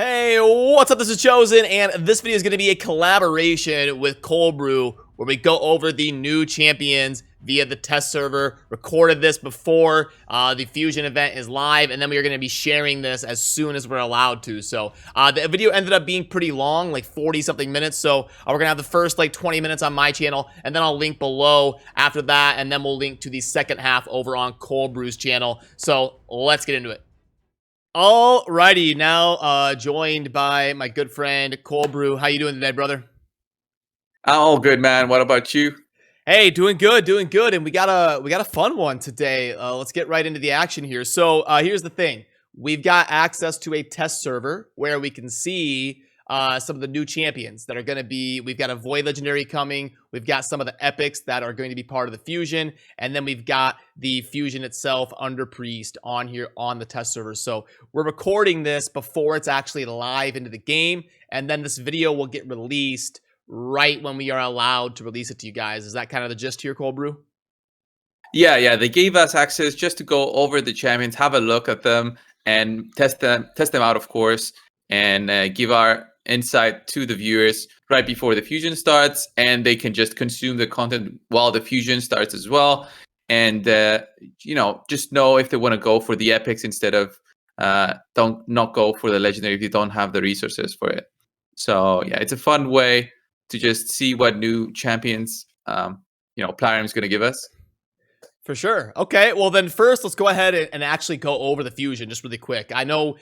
Hey, what's up? This is Chosen, and this video is going to be a collaboration with ColdBrew, where we go over the new champions via the test server. Recorded this before the Fusion event is live, and then we are going to be sharing this as soon as we're allowed to. So the video ended up being pretty long, like 40-something minutes. So we're going to have the first like 20 minutes on my channel, and then I'll link below after that, and then we'll link to the second half over on ColdBrew's channel. So let's get into it. Alrighty, now joined by my good friend ColdBrew. How you doing today, brother? All good, man. What about you? Hey, doing good, and we got a fun one today. Let's get right into the action here. So here's the thing: we've got access to a test server where we can see some of the new champions that are going to be. We've got a Void Legendary coming. We've got some of the epics that are going to be part of the Fusion, and then we've got the Fusion itself under Priest on here on the test server. So we're recording this before it's actually live into the game, and then this video will get released right when we are allowed to release it to you guys. Is that kind of the gist here, ColdBrew? Yeah. They gave us access just to go over the champions, have a look at them, and test them out, of course, and give our insight to the viewers right before the Fusion starts, and they can just consume the content while the Fusion starts as well. And just know if they want to go for the epics instead of not go for the legendary if you don't have the resources for it. So yeah, it's a fun way to just see what new champions Plarium's going to give us. For sure. Okay, well then first let's go ahead and actually go over the Fusion just really quick. I know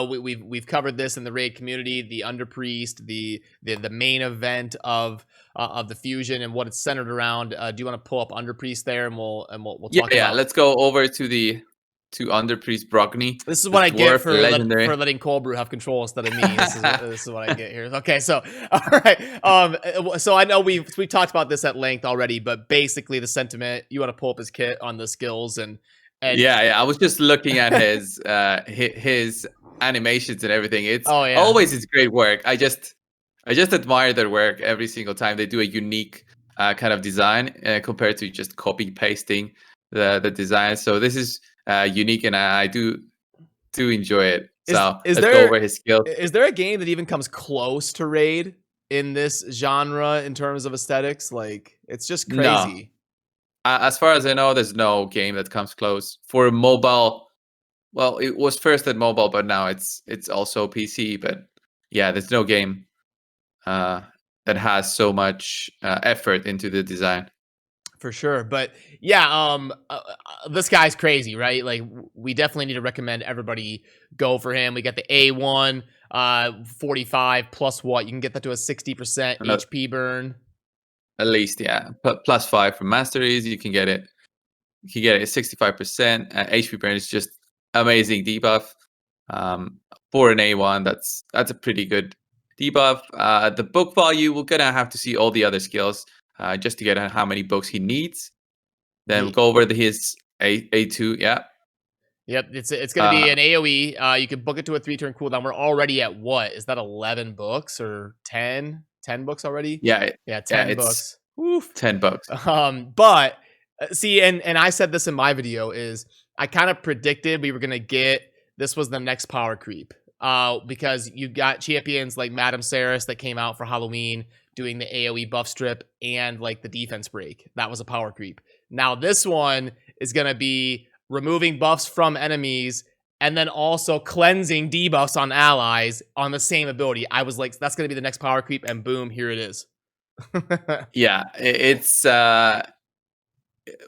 we've covered this in the raid community, the Under Priest, the main event of the Fusion and what it's centered around. Do you want to pull up Under Priest there, and we'll talk about? Let's go over to Under Priest Brockney. This is what I get for letting ColdBrew have control instead of me. This is what I get here. Okay, so all right. So I know we've talked about this at length already, but basically the sentiment. You want to pull up his kit on the skills and I was just looking at his animations and everything. It's always great work. I just admire their work every single time. They do a unique kind of design compared to just copy pasting the design. So this is unique, and I do enjoy it. So let's go over his skills. Is there a game that even comes close to Raid in this genre in terms of aesthetics? Like, it's just crazy. No. As far as I know, there's no game that comes close for mobile. Well, it was first at mobile, but now it's also PC. But yeah, there's no game that has so much effort into the design. For sure. But yeah, this guy's crazy, right? Like, we definitely need to recommend everybody go for him. We got the A1 45 plus what? You can get that to a 60% HP burn. At least, yeah. +5 from masteries, you can get it. You can get it at 65%. HP burn is just amazing debuff. For an A1, that's a pretty good debuff. The book value, we're gonna have to see all the other skills. Just to get how many books he needs. Then we'll go over his A2. Yeah. Yep. It's going to be an AoE. You can book it to a 3-turn cooldown. We're already at what? Is that 11 books or 10? 10 books already? Yeah. 10 books. Oof. 10 bucks. But see, and I said this in my video, is I kind of predicted we were going to get, this was the next power creep. Because you got champions like Madame Saris that came out for Halloween doing the AoE buff strip and like the defense break. That was a power creep. Now this one is going to be removing buffs from enemies and then also cleansing debuffs on allies on the same ability. I was like, that's going to be the next power creep, and boom, here it is. Yeah, it's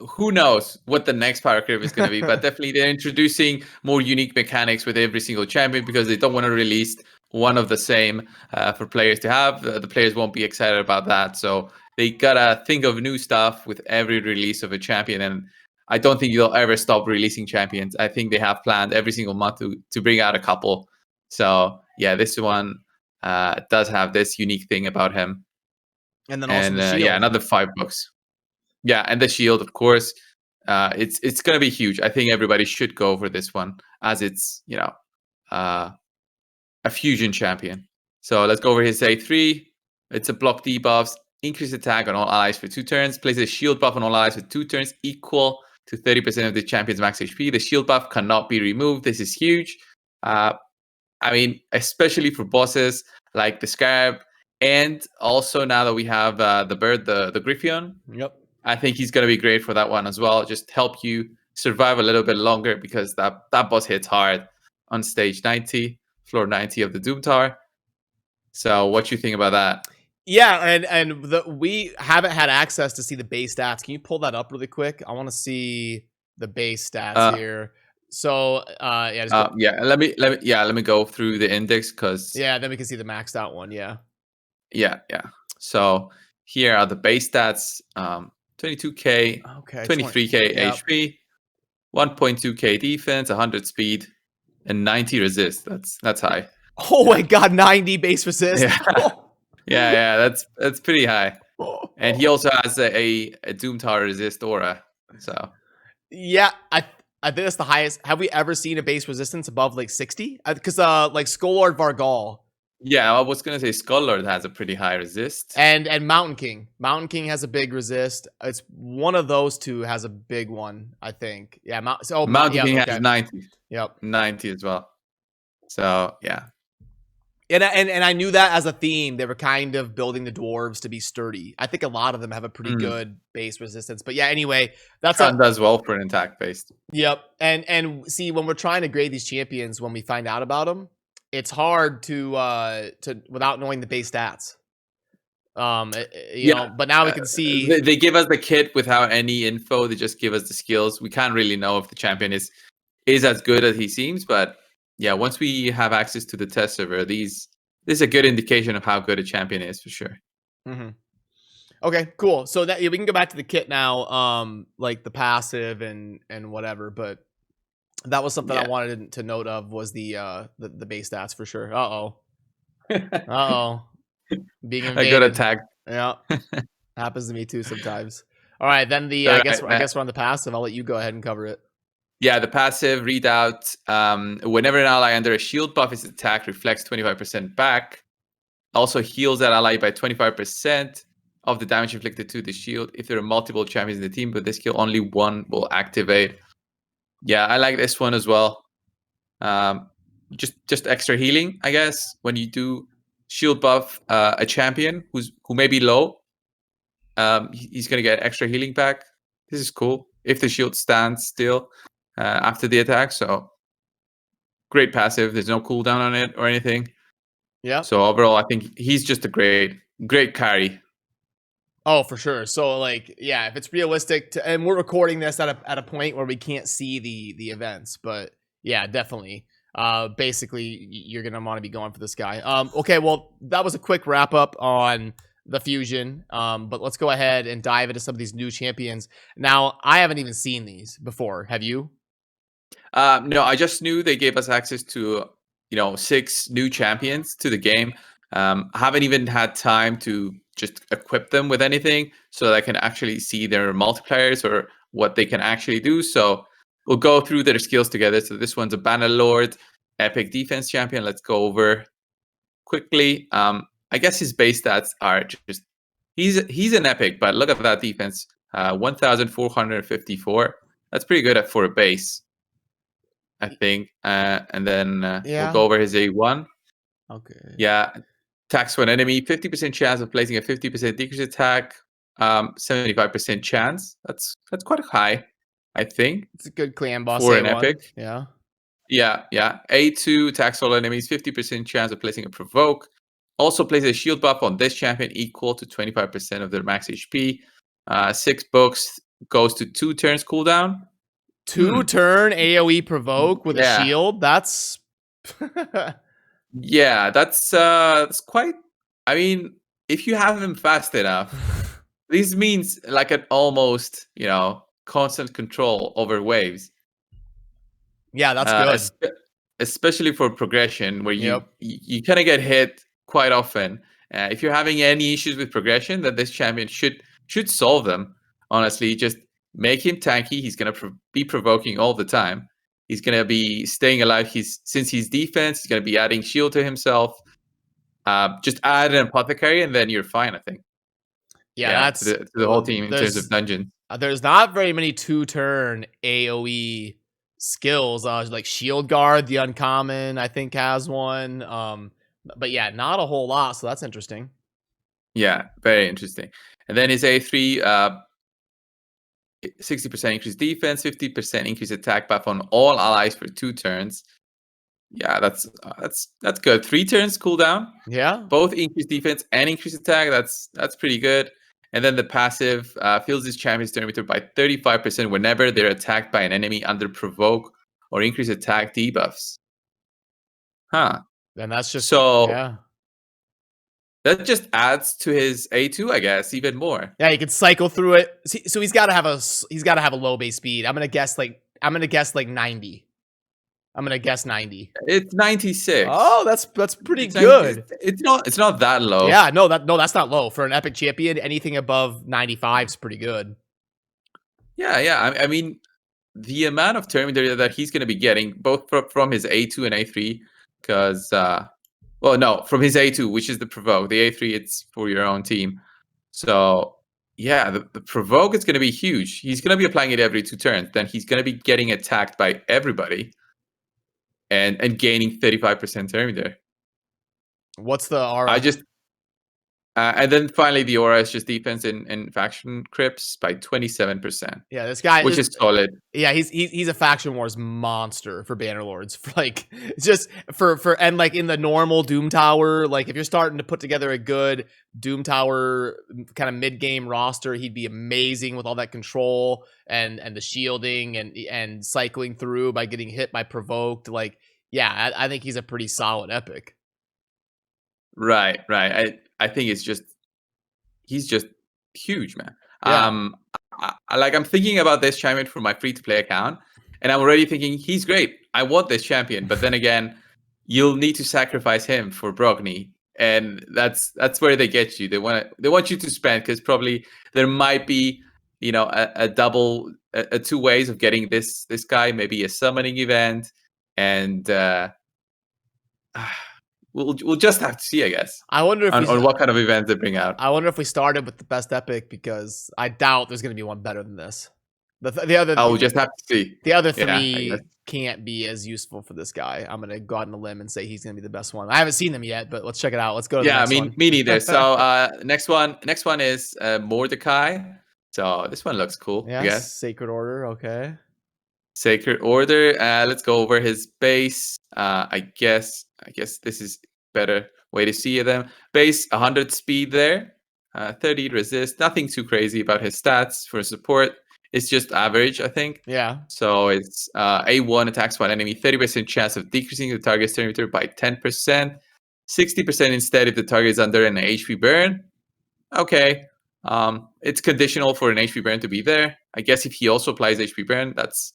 who knows what the next power creep is going to be, but definitely they're introducing more unique mechanics with every single champion because they don't want to release one of the same for players to have. The players won't be excited about that, so they gotta think of new stuff with every release of a champion. And I don't think they'll ever stop releasing champions. I think they have planned every single month to bring out a couple. So yeah, this one does have this unique thing about him. And then also the shield. Yeah, another 5 books. Yeah, and the shield, of course. It's gonna be huge. I think everybody should go for this one as it's a fusion champion. So let's go over his A3. It's a block debuffs, increase attack on all allies for 2 turns, places a shield buff on all allies for 2 turns equal to 30% of the champion's max HP. The shield buff cannot be removed. This is huge. I mean, especially for bosses like the Scarab, and also now that we have the bird, the Griffon, Yep. I think he's going to be great for that one as well. Just help you survive a little bit longer because that boss hits hard on stage 90, floor 90 of the Doom Tower. So what you think about that? Yeah, and we haven't had access to see the base stats. Can you pull that up really quick? I want to see the base stats here. So yeah, just go. Yeah, let me go through the index because then we can see the maxed out one. Yeah. So here are the base stats: 22k, Okay. 23k Yep. HP, 1.2k defense, 100 speed, and 90 resist. That's high. Oh my god, 90 base resist. Yeah, that's pretty high. And he also has a Doom Tower resist aura. So yeah, I think that's the highest. Have we ever seen a base resistance above like 60? Because like Skullord Vargal. Yeah, I was gonna say Skullord has a pretty high resist. And Mountain King. Mountain King has a big resist. It's one of those two has a big one, I think. Yeah, Mountain King has 90. Yep. 90 as well. So yeah. And I knew that as a theme, they were kind of building the dwarves to be sturdy. I think a lot of them have a pretty good base resistance. But yeah, anyway, that's does well for an attack based. Yep. And see, when we're trying to grade these champions, when we find out about them, it's hard to without knowing the base stats. You know, but now we can see they give us the kit without any info. They just give us the skills. We can't really know if the champion is as good as he seems, but yeah, once we have access to the test server, this is a good indication of how good a champion is for sure. Okay, cool. So that we can go back to the kit now, like the passive and whatever. But that was something I wanted to note of was the base stats for sure. Being invaded. I got attacked. Yeah, happens to me too sometimes. All right, then I guess we're on the passive. I'll let you go ahead and cover it. Yeah, the passive readout. Whenever an ally under a shield buff is attacked, reflects 25% back. Also heals that ally by 25% of the damage inflicted to the shield. If there are multiple champions in the team, but this skill only one will activate. Yeah, I like this one as well. Just extra healing, I guess. When you do shield buff a champion who may be low, he's gonna get extra healing back. This is cool. If the shield stands still after the attack, so great passive. There's no cooldown on it or anything. Yeah. So overall, I think he's just a great carry. Oh, for sure. So like, yeah, if it's realistic and we're recording this at a point where we can't see the events, but yeah, definitely. Basically you're going to want to be going for this guy. Okay, well, that was a quick wrap up on the fusion. But let's go ahead and dive into some of these new champions. Now, I haven't even seen these before. Have you? No, I just knew they gave us access to, 6 new champions to the game. I haven't even had time to just equip them with anything so that I can actually see their multipliers or what they can actually do. So we'll go through their skills together. So this one's a Bannerlord, epic defense champion. Let's go over quickly. I guess his base stats are just he's an epic, but look at that defense, 1,454. That's pretty good for a base, I think. And then we'll go over his A1. Okay. Yeah. Attacks one enemy, 50% chance of placing a 50% decrease attack, 75% chance. That's quite high, I think. It's a good clan boss for A1. an epic. Yeah. Yeah. A2 attacks all enemies, 50% chance of placing a provoke. Also places a shield buff on this champion equal to 25% of their max HP. 6 books goes to 2 turns cooldown. 2 turn AoE provoke with a shield. That's yeah, that's quite. I mean, if you have him fast enough, this means like an almost constant control over waves. Yeah, that's good. Especially for progression, where you kind of get hit quite often. If you're having any issues with progression, that this champion should solve them. Honestly, just make him tanky. He's gonna be provoking all the time. He's gonna be staying alive. Since he's defense, he's gonna be adding shield to himself. Just add an apothecary, and then you're fine. I think. Yeah, that's to the whole team in terms of dungeon. There's not very many 2-turn AoE skills. Like Shield Guard, the uncommon, I think has one. But yeah, not a whole lot. So that's interesting. Yeah, very interesting. And then his A3, 60% increased defense, 50% increased attack buff on all allies for 2 turns. Yeah, that's good. 3 turns cooldown. Yeah. Both increased defense and increased attack. That's pretty good. And then the passive fills his champion's turn meter by 35% whenever they're attacked by an enemy under provoke or increased attack debuffs. Huh. And that's just So yeah. that just adds to his A2, I guess, even more. Yeah, you can cycle through it. So he's got to have a low base speed. I'm gonna guess like 90. I'm gonna guess 90. It's 96. Oh, that's pretty It's good. It's not that low. Yeah, no, that's not low for an epic champion. Anything above 95 is pretty good. Yeah. I mean, the amount of turn meter that he's going to be getting, both from his A2 and A3, because well, no, from his A2, which is the provoke. The A3, it's for your own team. So yeah, the provoke is going to be huge. He's going to be applying it every 2 turns. Then he's going to be getting attacked by everybody, and gaining 35% turn meter. What's the aura? And then finally, the aura is just defense and faction crypts by 27%. Yeah, this guy, which is solid. Yeah, he's a faction wars monster for Bannerlords. Like it's just for and like in the normal Doom Tower, like if you're starting to put together a good Doom Tower kind of mid game roster, he'd be amazing with all that control and the shielding and cycling through by getting hit by provoked. Like yeah, I think he's a pretty solid epic. Right. I think he's just huge, man. Yeah. I'm thinking about this champion for my free-to-play account, and I'm already thinking he's great. I want this champion, but then again, you'll need to sacrifice him for Brogni, and that's where they get you. They want you to spend, because probably there might be a 2 ways of getting this guy, maybe a summoning event, and we'll just have to see, I guess. I wonder if on what kind of events they bring out. I wonder if we started with the best epic, because I doubt there's going to be one better than this. The other I'll just have to see. The other 3 can't be as useful for this guy. I'm going to go out on a limb and say he's going to be the best one. I haven't seen them yet, but let's check it out. Let's go to the next one. Me neither. So next one is Mordecai. So this one looks cool. Yeah, I guess. Sacred Order. Okay. Sacred Order. Let's go over his base. I guess this is better way to see them. Base 100 speed there, 30 resist. Nothing too crazy about his stats for support. It's just average, I think. Yeah. So it's A1 attacks one enemy, 30% chance of decreasing the target's turn meter by 10%, 60% instead if the target is under an HP burn. Okay. It's conditional for an HP burn to be there. I guess if he also applies HP burn, that's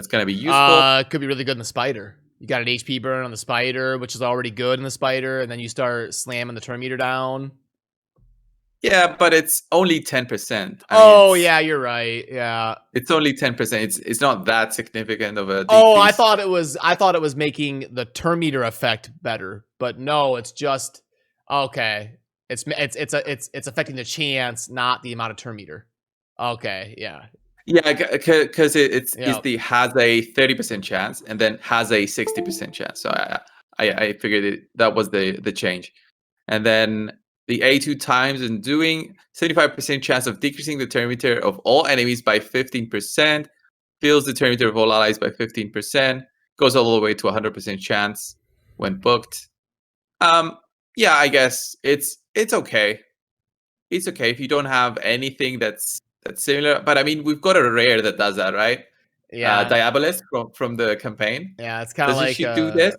gonna be useful. Could be really good in the spider. You got an HP burn on the spider, which is already good in the spider, and then you start slamming the turn meter down. Yeah, but it's only 10%. Yeah, you're right. Yeah, it's only 10%. It's not that significant of a decrease. Oh, I thought it was making the turn meter effect better, but no, it's just okay. It's affecting the chance, not the amount of turn meter. Okay, yeah. Yeah, because it's has a 30% chance and then has a 60% chance. So I figured that was the change. And then the A2 times in doing 75% chance of decreasing the turn meter of all enemies by 15%, fills the turn meter of all allies by 15%, goes all the way to 100% chance when booked. Yeah, I guess it's okay. It's okay if you don't have anything that's similar. But I mean, we've got a rare that does that, right? Yeah, Diabolist from the campaign. Yeah, it's kind of like she do this?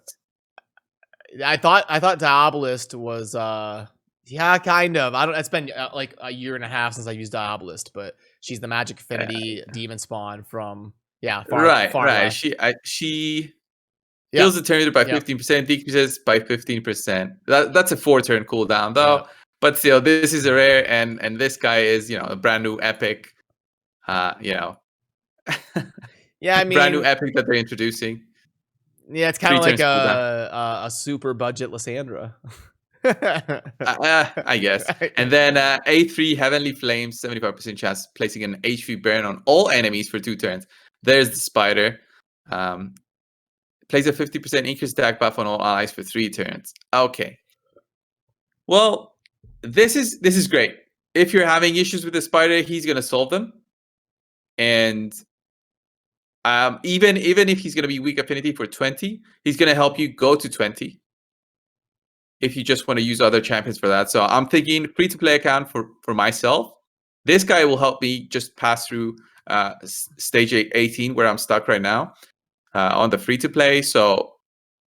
I thought Diabolist was yeah, kind of. It's been like a year and a half since I used Diabolist, but she's the magic affinity demon spawn from far right. left. She fills the turn meter by 15%, decreases by 15%. That's a 4-turn cooldown though. Yeah. But still, this is a rare, and this guy is a brand new epic. Yeah, I mean, brand new epic that they're introducing. Yeah, it's kind of like a super budget Lysandra. I guess. And then A3 Heavenly Flames, 75% chance placing an HP burn on all enemies for 2 turns. There's the spider. Plays a 50% increased attack buff on all allies for 3 turns. Okay. Well, this is great. If you're having issues with the spider, he's gonna solve them. And even if he's gonna be weak affinity for 20, he's gonna help you go to 20. If you just want to use other champions for that. So I'm thinking free-to-play account for myself. This guy will help me just pass through stage 18 where I'm stuck right now on the free-to-play. So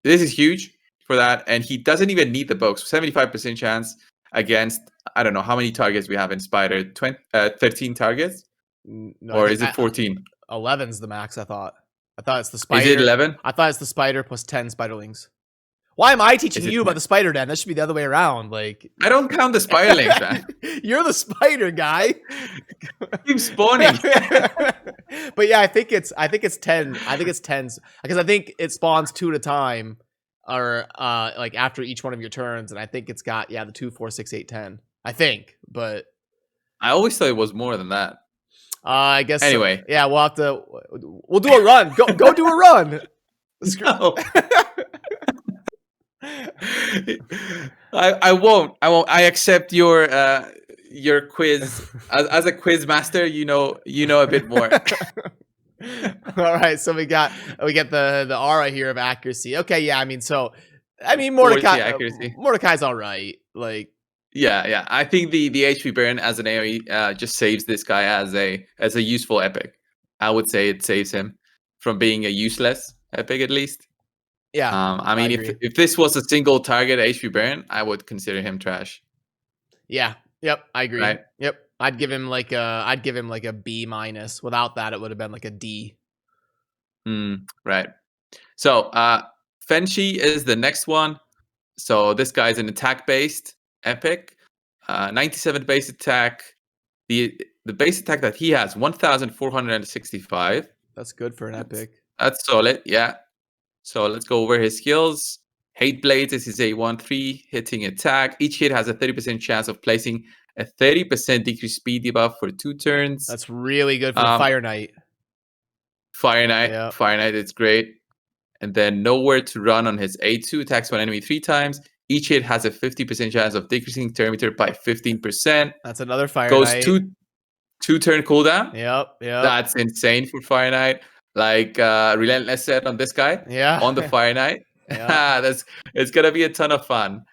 this is huge for that. And he doesn't even need the box. 75% chance against, I don't know how many targets we have in Spider. 13 targets? No, or is it 14? 11's the max, I thought. I thought it's the spider. Is it 11? I thought it's the spider plus 10 spiderlings. Why am I teaching Is it you about 10? the spider den? That should be the other way around. Like, I don't count the spiderlings, man. You're the spider guy. Keep spawning. But yeah, I think it's 10. I think it's 10 because I think it spawns 2 at a time, or like after each one of your turns, and I think it's got the 2, 4, 6, 8, 10. I think, but I always thought it was more than that. I guess anyway. So. Yeah, we'll do a run. Go do a run. No. I won't. I accept your quiz as a quiz master. You know a bit more. All right, so we get the aura here of accuracy. Okay, yeah, I mean Mordecai's all right. Like, yeah. I think the HP burn as an AoE just saves this guy as a useful epic. I would say it saves him from being a useless epic at least. Yeah. I mean, if this was a single target HP burn, I would consider him trash. Yeah. Yep. I agree. Right? Yep. I'd give him like a B-. Without that, it would have been like a D. Right. So Fenshi is the next one. So this guy's an attack-based epic. 97 base attack. The base attack that he has 1,465. That's good for an epic. That's solid. Yeah. So let's go over his skills. Hate Blades is his A13 hitting attack. Each hit has a 30% chance of placing a 30% decreased speed debuff for 2 turns. That's really good for Fire Knight. Fire Knight, it's great. And then Nowhere to Run on his A2 attacks one enemy 3 times. Each hit has a 50% chance of decreasing turn meter by 15%. That's another Fire Knight. Goes 2 turn cooldown. Yep. That's insane for Fire Knight. Like Relentless set on this guy. Yeah. On the Fire Knight. It's gonna be a ton of fun.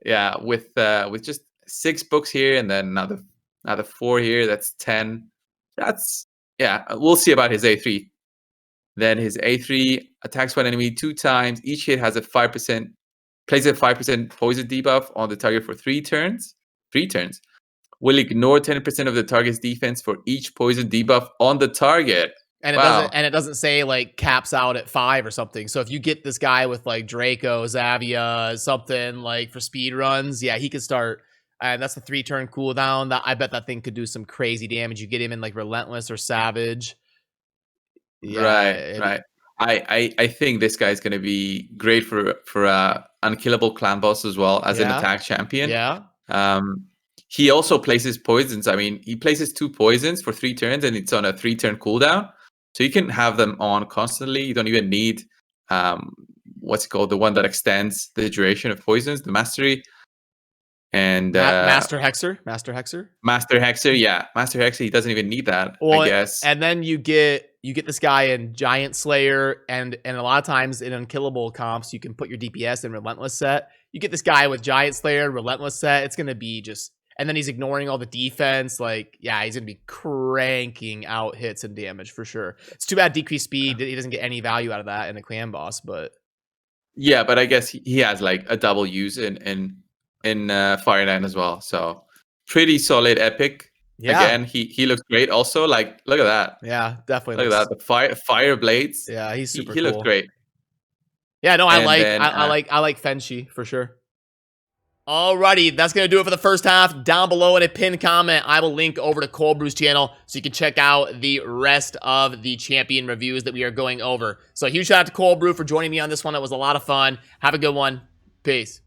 Yeah, with just 6 books here and then another 4 here. That's 10. We'll see about his A3. Then his A3 attacks one enemy 2 times. Each hit has plays a 5% poison debuff on the target for 3 turns. 3 turns. Will ignore 10% of the target's defense for each poison debuff on the target. And it doesn't say like caps out at 5 or something. So if you get this guy with like Draco, Zavia, something like for speed runs, he could start. And that's the 3-turn cooldown. That I bet that thing could do some crazy damage. You get him in like Relentless or Savage. Yeah, right. I think this guy's gonna be great for unkillable clan boss as well as an attack champion. Yeah. He also places poisons. I mean, he places 2 poisons for 3 turns, and it's on a 3-turn cooldown. So you can have them on constantly. You don't even need what's it called, the one that extends the duration of poisons, the mastery. And Master Hexer, yeah. Master Hexer, he doesn't even need that, I guess. And then you get this guy in Giant Slayer, and a lot of times in unkillable comps, you can put your DPS in Relentless set. You get this guy with Giant Slayer, Relentless set, it's gonna be just, and then he's ignoring all the defense. Like, he's gonna be cranking out hits and damage for sure. It's too bad decreased speed. He doesn't get any value out of that in a clan boss, but yeah, but I guess he has like a double use in Fire Knight as well. So pretty solid epic. Yeah. Again, he looks great. Also, like, look at that. Yeah, definitely. Look at that. The fire blades. Yeah, he's super. He cool. looks great. Yeah, no, I like Fenshi for sure. Alrighty, that's going to do it for the first half. Down below in a pinned comment, I will link over to ColdBrew's channel so you can check out the rest of the champion reviews that we are going over. So huge shout out to ColdBrew for joining me on this one. It was a lot of fun. Have a good one. Peace.